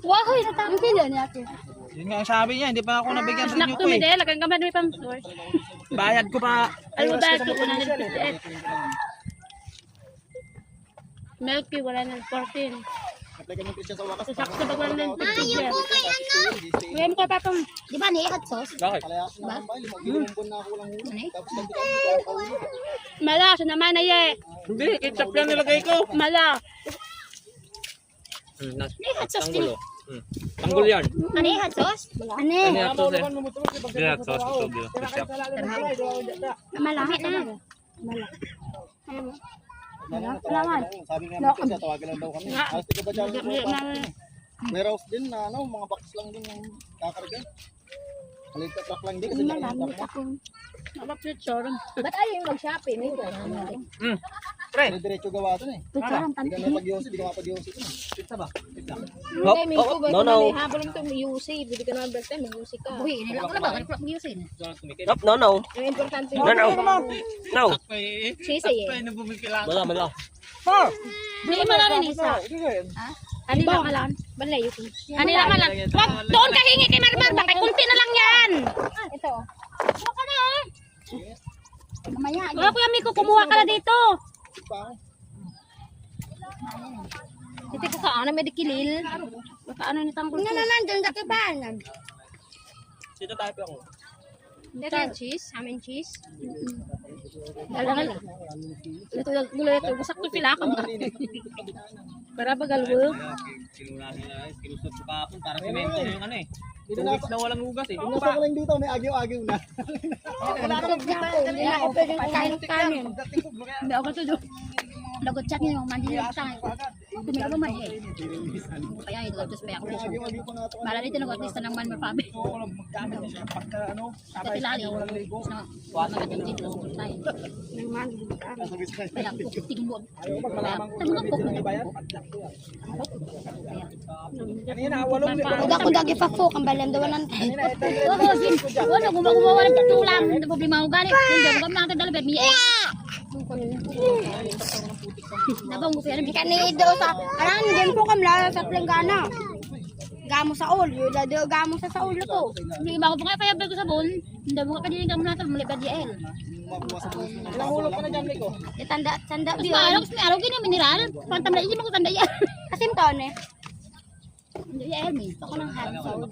Wahoy, natakot sila niya ate. Yun nga ang sabi niya, hindi pa ako nabigyan sa Snack inyo to ko me eh. dahil, lagang gamad may pang source. Bayad ko pa. Ay, bayad ko 158. Milky, 114. Apply ka ng presyo sa wakas. Sasakto pag 150. Yung po may ano. Ngayon ko pa pang, Di ba ni hot sauce? Bakit? Palayasin na ba? 5 buwan na ako lang huli. Ano eh? Tapos lang kita. mala, siya naman na ye. Hindi, ketchup yan nilagay ko. Mala. Ni hot sauce din. Tanggol yan. Ano yung hot sauce? Ano eh? Ano yan, sauce eh? Hindi yan, sauce ito. Ketchup. Malaki na. Salamat. Sabi nga ng presyo, tawagan lang daw kami. Nga. Alas tiga ba dyan? Nga. Warehouse din na ano, mga box lang din yung kakarga. Maliit na truck lang din kasi nakikita ko. Napapicture. Ba't ayaw yung mag-shopping? May ito. Pre. Diretso gawa ito na eh. Picture. Hindi ka mapag-yosi, hindi ka mapag-yosi ito. Pizza ba? Pizza. Hindi, may iko ba? no. Habang lang ito, may UC. Bili ka naman birthday, may UC ka. Buhi, nila ko na ba? Ano yung usin? No. Yung importante No. sisi eh. Mala. Hindi mo na rin isa. Ano lang malan? Balay yung Ano lang malan? Wag doon ka hingi kay Marmar. Bakit kunti na lang yan. ito. Huwag ka na. Mamaya. Wala ko yung kumuha ka na dito. Ito ko ka, ano may dikilil. Baka ano ni tanggol Ano ko. naman, dyan sa kiban. Sito tayo pa ako. Ito yung cheese, amin cheese. Dalangal. Ito gulo ito. Gusak to pila ka ba? Para bagalwo. Kinusot ko kahapon para semento yung ano eh. Tubig na walang hugas eh. Nasa ko lang dito, may agyo-agyo na. Wala ko hindi na ako pwedeng pagkain kanin. Hindi ako to do. Lagot siya kinyo, mandi nila sa akin. Tumira ba man eh. Kaya ito, tapos pa ako. Agyo-agyo pa nga ito. Bala dito nag artista ng man mapabi. Magkano siya pagka ano, Sa pilali. Magating dito sa tayo. nasa business. Kaya po, tingin mo. Ayaw pag malaman ko. Tanong po. Bayad? Kanina, walong Uga ko dagi pa po, kambalan daw ng tayo. Oo, sin. Wala gumawa ng tulang. Hindi problema ko gani. Hindi ko na ito dalawa. Miye. Nabang mo pero kani do sa aran din po kamla sa planggana. Gamo sa ol, yun do gamo sa ol ko. Hindi ba ko pa kaya ko sa bon. Hindi mo ka din gamon natin muli ba di el. Ilang hulog ka na dyan, Miko? Tanda Mas biyo. araw gini mineral. Pantam na hindi mo ko tanda yan. Asim to ne. Hindi el mi. Ako nang halo sa ol.